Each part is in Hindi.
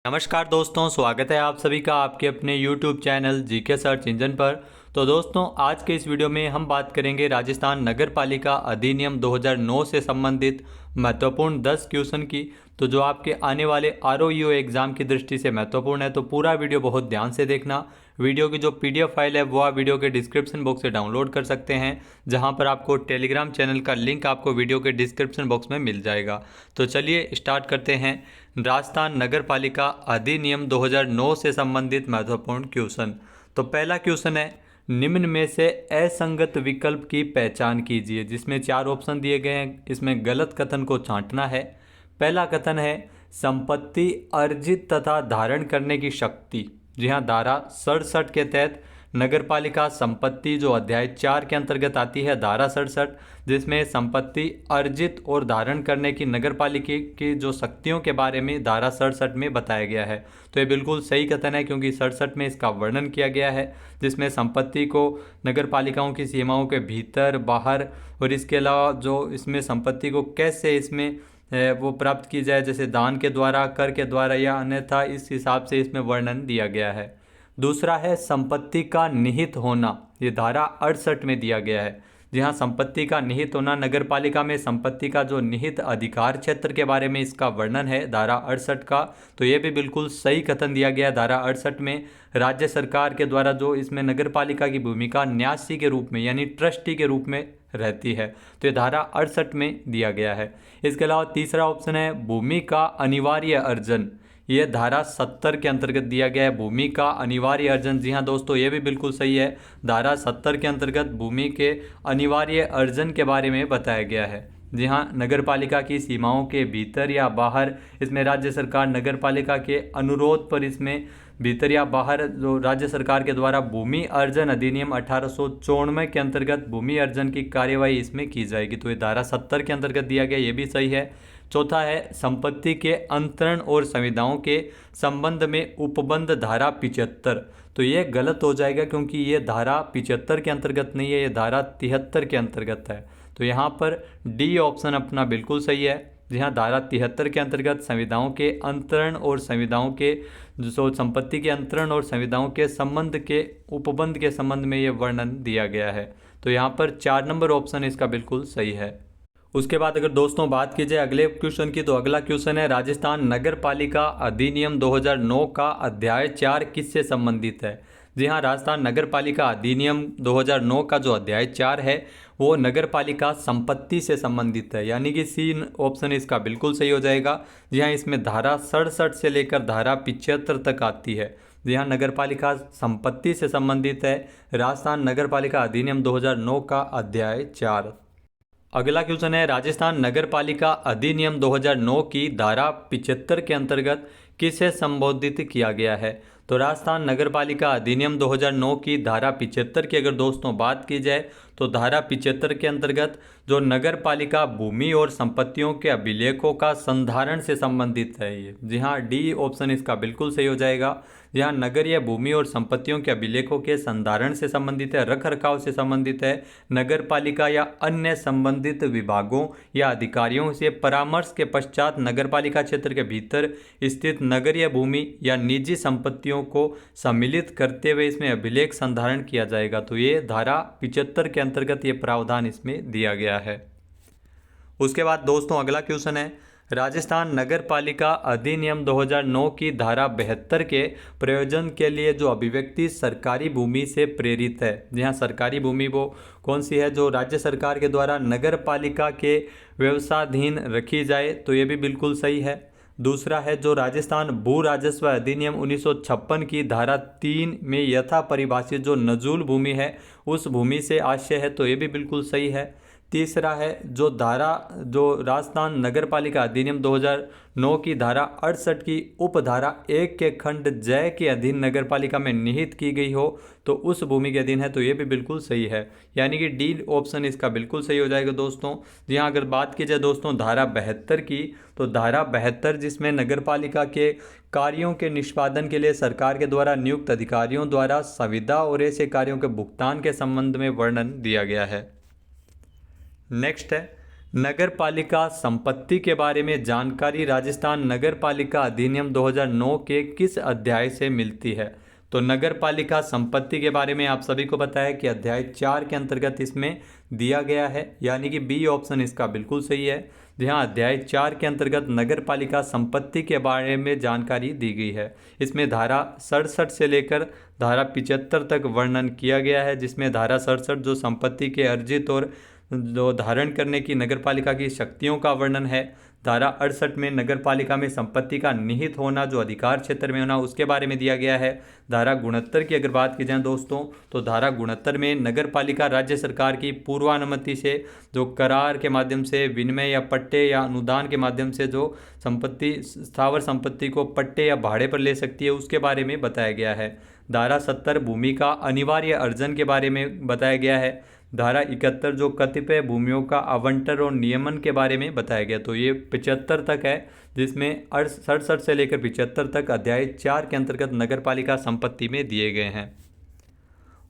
नमस्कार दोस्तों, स्वागत है आप सभी का आपके अपने YouTube channel GK search engine पर। तो दोस्तों, आज के इस वीडियो में हम बात करेंगे राजस्थान नगर पालिका अधिनियम 2009 से संबंधित महत्वपूर्ण 10 क्वेश्चन की। तो जो आपके आने वाले ROEO एग्ज़ाम की दृष्टि से महत्वपूर्ण है, तो पूरा वीडियो बहुत ध्यान से देखना। वीडियो की जो PDF फाइल है वो आप वीडियो के डिस्क्रिप्शन बॉक्स से डाउनलोड कर सकते हैं, जहां पर आपको टेलीग्राम चैनल का लिंक आपको वीडियो के डिस्क्रिप्शन बॉक्स में मिल जाएगा। तो चलिए स्टार्ट करते हैं। राजस्थान नगर पालिका अधिनियम 2009 से संबंधित महत्वपूर्ण क्वेश्चन। तो पहला क्वेश्चन है, निम्न में से असंगत विकल्प की पहचान कीजिए, जिसमें 4 ऑप्शन दिए गए हैं। इसमें गलत कथन को छांटना है। पहला कथन है, संपत्ति अर्जित तथा धारण करने की शक्ति। जी हाँ, धारा 67 के तहत नगर पालिका संपत्ति जो अध्याय 4 के अंतर्गत आती है, धारा 67, जिसमें संपत्ति अर्जित और धारण करने की नगर पालिका की जो शक्तियों के बारे में धारा 67 में बताया गया है। तो ये बिल्कुल सही कथन है, क्योंकि 67 में इसका वर्णन किया गया है, जिसमें संपत्ति को नगर पालिकाओं की सीमाओं के भीतर बाहर और इसके अलावा जो इसमें संपत्ति को कैसे इसमें वो प्राप्त की जाए, जैसे दान के द्वारा, कर के द्वारा या अन्यथा, इस हिसाब से इसमें वर्णन दिया गया है। दूसरा है संपत्ति का निहित होना। ये धारा 68 में दिया गया है। जी हाँ, संपत्ति का निहित होना, नगर पालिका में संपत्ति का जो निहित अधिकार क्षेत्र के बारे में इसका वर्णन है धारा 68 का। तो ये भी बिल्कुल सही कथन दिया गया है धारा 68 में। राज्य सरकार के द्वारा जो इसमें नगर पालिका की भूमिका न्यासी के रूप में यानी ट्रस्टी के रूप में रहती है, तो ये धारा 68 में दिया गया है। इसके अलावा तीसरा ऑप्शन है, भूमि का अनिवार्य अर्जन। ये धारा 70 के अंतर्गत दिया गया है, भूमि का अनिवार्य अर्जन। जी हाँ दोस्तों, ये भी बिल्कुल सही है। धारा 70 के अंतर्गत भूमि के अनिवार्य अर्जन के बारे में बताया गया है। जी हाँ, नगर पालिका की सीमाओं के भीतर या बाहर इसमें राज्य सरकार नगर पालिका के अनुरोध पर इसमें भीतर या बाहर जो राज्य सरकार के द्वारा भूमि अर्जन अधिनियम 1894 के अंतर्गत भूमि अर्जन की कार्यवाही इसमें की जाएगी। तो ये धारा 70 के अंतर्गत दिया गया, ये भी सही है। चौथा है, संपत्ति के अंतरण और संविदाओं के संबंध में उपबंध धारा 75। तो ये गलत हो जाएगा, क्योंकि ये धारा 75 के अंतर्गत नहीं है, ये धारा 73 के अंतर्गत है। तो यहाँ पर डी ऑप्शन अपना बिल्कुल सही है। जी हाँ, धारा 73 के अंतर्गत संविदाओं के अंतरण और संविदाओं के जो संपत्ति के अंतरण और संविदाओं के संबंध के उपबंध के संबंध में ये वर्णन दिया गया है। तो यहाँ पर 4 नंबर ऑप्शन इसका बिल्कुल सही है। उसके बाद अगर दोस्तों बात की जाए अगले क्वेश्चन की, तो अगला क्वेश्चन है, राजस्थान नगर पालिका अधिनियम 2009 का अध्याय 4 किससे संबंधित है। जी हाँ, राजस्थान नगर पालिका अधिनियम 2009 का जो अध्याय 4 है वो नगर पालिका संपत्ति से संबंधित है, यानी कि सी ऑप्शन इसका बिल्कुल सही हो जाएगा। जी हाँ, इसमें धारा 67 से लेकर धारा 75 तक आती है। जी हाँ, नगर पालिका संपत्ति से संबंधित है राजस्थान नगर पालिका अधिनियम 2009 का अध्याय 4। अगला क्वेश्चन है, राजस्थान नगर पालिका अधिनियम 2009 की धारा 75 के अंतर्गत किसे संबोधित किया गया है। तो राजस्थान नगर पालिका अधिनियम 2009 की धारा 75 की अगर दोस्तों बात की जाए, तो धारा 75 के अंतर्गत जो नगर पालिका भूमि और संपत्तियों के अभिलेखों का संधारण से संबंधित है ये। जी हाँ, डी ऑप्शन इसका बिल्कुल सही हो जाएगा। जहाँ नगरीय भूमि और संपत्तियों के अभिलेखों के संधारण से संबंधित है, रख रखाव से संबंधित है, नगर पालिका या अन्य संबंधित विभागों या अधिकारियों से परामर्श के पश्चात नगर पालिका क्षेत्र के भीतर स्थित नगरीय भूमि या निजी संपत्तियों को सम्मिलित करते हुए इसमें अभिलेख संधारण किया जाएगा। तो ये धारा 75 के अंतर्गत ये प्रावधान इसमें दिया गया है। उसके बाद दोस्तों अगला क्वेश्चन है, राजस्थान नगर पालिका अधिनियम 2009 की धारा 72 के प्रयोजन के लिए जो अभिव्यक्ति सरकारी भूमि से प्रेरित है। जी हाँ, सरकारी भूमि वो कौन सी है जो राज्य सरकार के द्वारा नगर पालिका के व्यवसायधीन रखी जाए, तो ये भी बिल्कुल सही है। दूसरा है, जो राजस्थान भू राजस्व अधिनियम 1956 की धारा 3 में यथा परिभाषित जो नजूल भूमि है उस भूमि से आशय है, तो ये भी बिल्कुल सही है। तीसरा है, जो राजस्थान नगर पालिका अधिनियम 2009 की धारा 68 की उपधारा 1 के खंड जय के अधीन नगर पालिका में निहित की गई हो, तो उस भूमि के अधीन है, तो ये भी बिल्कुल सही है, यानी कि डी ऑप्शन इसका बिल्कुल सही हो जाएगा दोस्तों। जी हाँ, अगर बात की जाए दोस्तों धारा 72 की, तो धारा 72 जिसमें नगर पालिका के कार्यों के निष्पादन के लिए सरकार के द्वारा नियुक्त अधिकारियों द्वारा संविदा और ऐसे कार्यों के भुगतान के संबंध में वर्णन दिया गया है। नेक्स्ट है, नगर पालिका संपत्ति के बारे में जानकारी राजस्थान नगर पालिका अधिनियम 2009 के किस अध्याय से मिलती है? तो नगर पालिका संपत्ति के बारे में आप सभी को पता है कि अध्याय 4 के अंतर्गत इसमें दिया गया है, यानी कि बी ऑप्शन इसका बिल्कुल सही है। जहाँ अध्याय 4 के अंतर्गत नगर पालिका संपत्ति के बारे में जानकारी दी गई है। इसमें धारा 67 से लेकर धारा 75 तक वर्णन किया गया है, जिसमें धारा 67 जो संपत्ति के अर्जित और जो धारण करने की नगरपालिका की शक्तियों का वर्णन है। धारा 68 में नगरपालिका में संपत्ति का निहित होना, जो अधिकार क्षेत्र में होना, उसके बारे में दिया गया है। धारा 69 की अगर बात की जाए दोस्तों, तो धारा 69 में नगरपालिका राज्य सरकार की पूर्वानुमति से जो करार के माध्यम से, विनिमय या पट्टे या अनुदान के माध्यम से जो संपत्ति, स्थावर संपत्ति को पट्टे या भाड़े पर ले सकती है, उसके बारे में बताया गया है। धारा 70 भूमि का अनिवार्य अर्जन के बारे में बताया गया है। धारा 71 जो कतिपय भूमियों का आवंटन और नियमन के बारे में बताया गया। तो ये 75 तक है, जिसमें 67 से लेकर 75 तक अध्याय 4 के अंतर्गत नगरपालिका संपत्ति में दिए गए हैं।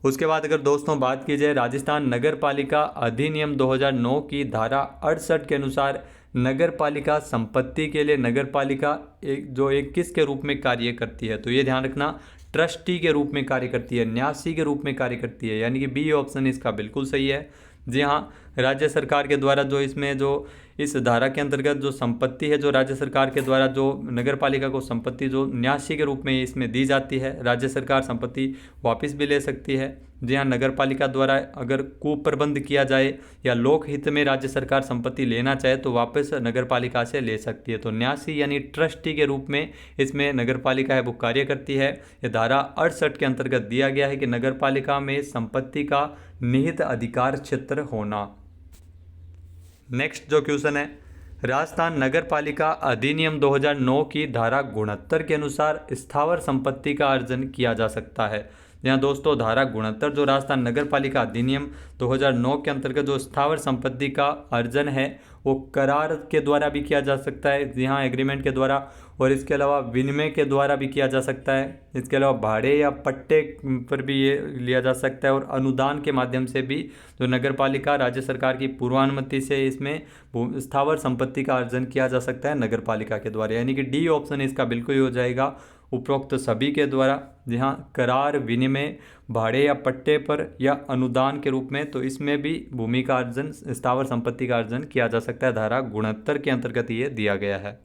उसके बाद अगर दोस्तों बात की जाए राजस्थान नगर पालिका अधिनियम 2009 की धारा 68 के अनुसार नगरपालिका संपत्ति के लिए नगरपालिका एक किसके रूप में कार्य करती है? तो ये ध्यान रखना, ट्रस्टी के रूप में कार्य करती है, न्यासी के रूप में कार्य करती है, यानी कि बी ऑप्शन इसका बिल्कुल सही है। जी हाँ, राज्य सरकार के द्वारा जो इसमें जो इस धारा के अंतर्गत जो संपत्ति है, जो राज्य सरकार के द्वारा जो नगरपालिका को संपत्ति जो न्यासी के रूप में इसमें दी जाती है, राज्य सरकार संपत्ति वापस भी ले सकती है। जी हाँ, नगरपालिका द्वारा अगर कुप्रबंध किया जाए या लोकहित में राज्य सरकार संपत्ति लेना चाहे तो वापस नगरपालिका से ले सकती है। तो न्यासी यानी ट्रस्टी के रूप में इसमें नगरपालिका है वो कार्य करती है। ये धारा 68 के अंतर्गत दिया गया है कि नगरपालिका में संपत्ति का निहित अधिकार क्षेत्र होना। नेक्स्ट जो क्वेश्चन है, राजस्थान नगर पालिका अधिनियम 2009 की धारा 69 के अनुसार स्थावर संपत्ति का अर्जन किया जा सकता है। यहाँ दोस्तों धारा 69 जो राजस्थान नगर पालिका अधिनियम 2009 के अंतर्गत जो स्थावर संपत्ति का अर्जन है वो करार के द्वारा भी किया जा सकता है, जी हाँ, एग्रीमेंट के द्वारा, और इसके अलावा विनिमय के द्वारा भी किया जा सकता है। इसके अलावा भाड़े या पट्टे पर भी ये लिया जा सकता है, और अनुदान के माध्यम से भी जो नगरपालिका राज्य सरकार की पूर्वानुमति से इसमें स्थावर संपत्ति का अर्जन किया जा सकता है नगरपालिका के द्वारा, यानी कि डी ऑप्शन इसका बिल्कुल ही हो जाएगा, उपरोक्त सभी के द्वारा। जी हाँ, करार, विनिमय, भाड़े या पट्टे पर या अनुदान के रूप में, तो इसमें भी भूमि का अर्जन, स्थावर संपत्ति का अर्जन किया जा सकता है। धारा 69 के अंतर्गत ये दिया गया है।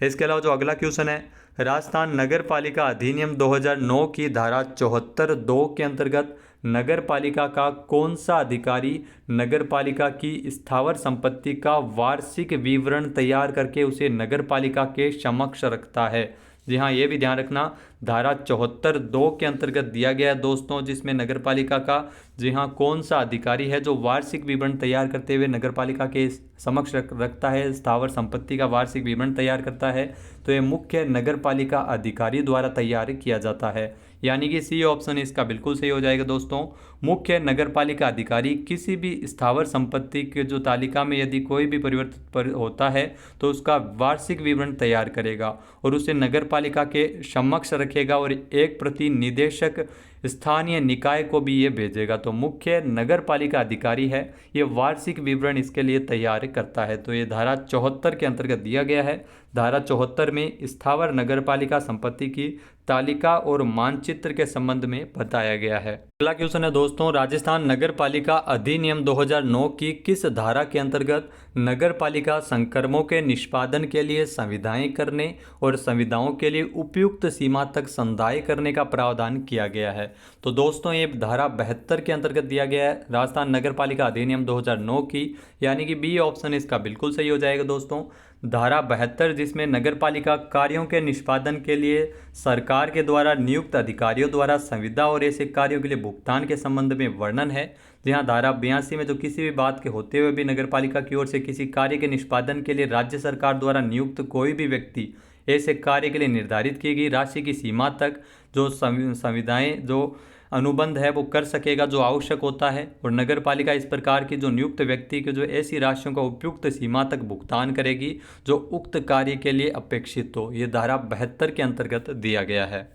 इसके अलावा जो अगला क्वेश्चन है, राजस्थान नगर पालिका अधिनियम 2009 की धारा 74(2) के अंतर्गत नगर पालिका का कौन सा अधिकारी नगर पालिका की स्थावर संपत्ति का वार्षिक विवरण तैयार करके उसे नगर पालिका के समक्ष रखता है? जी हाँ, ये भी ध्यान रखना, धारा 74(2) के अंतर्गत दिया गया है दोस्तों, जिसमें नगरपालिका का, जी हाँ, कौन सा अधिकारी है जो वार्षिक विवरण तैयार करते हुए नगरपालिका के समक्ष रखता है, स्थावर संपत्ति का वार्षिक विवरण तैयार करता है। तो ये मुख्य नगरपालिका अधिकारी द्वारा तैयार किया जाता है, यानी कि सी ऑप्शन इसका बिल्कुल सही हो जाएगा दोस्तों। मुख्य नगरपालिका अधिकारी किसी भी स्थावर संपत्ति के जो तालिका में यदि कोई भी परिवर्तन होता है तो उसका वार्षिक विवरण तैयार करेगा और उसे नगरपालिका के समक्ष रखेगा, और एक प्रति निदेशक स्थानीय निकाय को भी ये भेजेगा। तो मुख्य नगरपालिका अधिकारी है, ये वार्षिक विवरण इसके लिए तैयार करता है। तो ये धारा 74 के अंतर्गत दिया गया है। धारा 74 में स्थावर नगरपालिका संपत्ति की तालिका और मानचित्र के संबंध में बताया गया है। अगला क्वेश्चन है दोस्तों, राजस्थान नगर पालिका अधिनियम 2009 की किस धारा के अंतर्गत नगर पालिका संक्रमणों के निष्पादन के लिए संविदाएं करने और संविदाओं के लिए उपयुक्त सीमा तक संदाय करने का प्रावधान किया गया है? तो दोस्तों ये धारा 72 के अंतर्गत दिया गया है राजस्थान नगर पालिका अधिनियम 2009 की, यानी कि बी ऑप्शन इसका बिल्कुल सही हो जाएगा दोस्तों। धारा 72 जिसमें नगरपालिका कार्यों के निष्पादन के लिए सरकार के द्वारा नियुक्त अधिकारियों द्वारा संविदा और ऐसे कार्यों के लिए भुगतान के संबंध में वर्णन है। जहाँ धारा 82 में जो किसी भी बात के होते हुए भी नगरपालिका की ओर से किसी कार्य के निष्पादन के लिए राज्य सरकार द्वारा नियुक्त कोई भी व्यक्ति ऐसे कार्य के लिए निर्धारित की गई राशि की सीमा तक जो संविदाएं जो अनुबंध है वो कर सकेगा जो आवश्यक होता है, और नगरपालिका इस प्रकार की जो नियुक्त व्यक्ति के जो ऐसी राशियों का उपयुक्त सीमा तक भुगतान करेगी जो उक्त कार्य के लिए अपेक्षित हो। ये धारा 72 के अंतर्गत दिया गया है।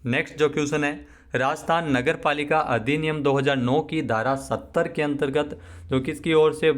नेक्स्ट जो क्वेश्चन है, राजस्थान नगर पालिका अधिनियम 2009 की धारा 70 के अंतर्गत जो किसकी ओर से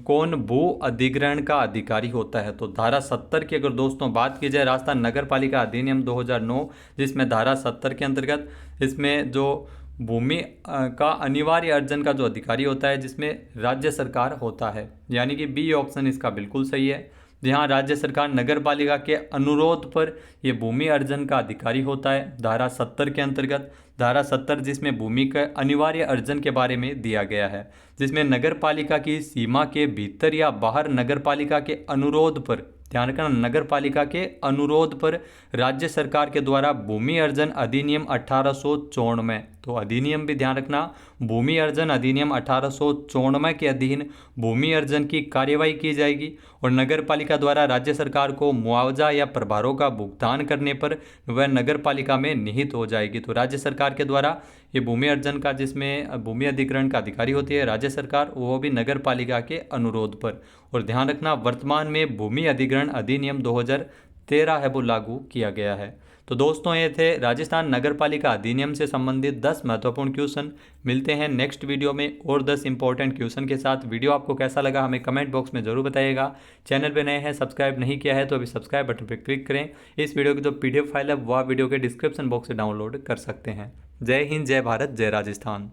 कौन भू अधिग्रहण का अधिकारी होता है। तो धारा 70 की अगर दोस्तों बात की जाए, राजस्थान नगर पालिका अधिनियम 2009 जिसमें धारा 70 के अंतर्गत इसमें जो भूमि का अनिवार्य अर्जन का जो अधिकारी होता है जिसमें राज्य सरकार होता है, यानी कि बी ऑप्शन इसका बिल्कुल सही है। जहाँ राज्य सरकार नगर पालिका के अनुरोध पर यह भूमि अर्जन का अधिकारी होता है धारा 70 के अंतर्गत। धारा 70 जिसमें भूमि का अनिवार्य अर्जन के बारे में दिया गया है, जिसमें नगर पालिका की सीमा के भीतर या बाहर नगर पालिका के अनुरोध पर, ध्यान रखना, नगर पालिका के अनुरोध पर राज्य सरकार के द्वारा भूमि अर्जन अधिनियम 1894, तो अधिनियम भी ध्यान रखना, भूमि अर्जन अधिनियम 1894 के अधीन भूमि अर्जन की कार्यवाही की जाएगी और नगर पालिका द्वारा राज्य सरकार को मुआवजा या प्रभारों का भुगतान करने पर वह नगर पालिका में निहित हो जाएगी। तो राज्य सरकार के द्वारा ये भूमि अर्जन का, जिसमें भूमि अधिग्रहण का अधिकारी होती है राज्य सरकार, वो भी नगर पालिका के अनुरोध पर। और ध्यान रखना, वर्तमान में भूमि अधिग्रहण अधिनियम 2013 है वो लागू किया गया है। तो दोस्तों ये थे राजस्थान नगर पालिका अधिनियम से संबंधित 10 महत्वपूर्ण क्वेश्चन। मिलते हैं नेक्स्ट वीडियो में और 10 इंपॉर्टेंट क्वेश्चन के साथ। वीडियो आपको कैसा लगा हमें कमेंट बॉक्स में जरूर बताइएगा। चैनल पे नए हैं, सब्सक्राइब नहीं किया है तो अभी सब्सक्राइब बटन पर क्लिक करें। इस वीडियो की जो PDF फाइल है वह वीडियो के डिस्क्रिप्शन बॉक्स से डाउनलोड कर सकते हैं। जय हिंद, जय भारत, जय राजस्थान।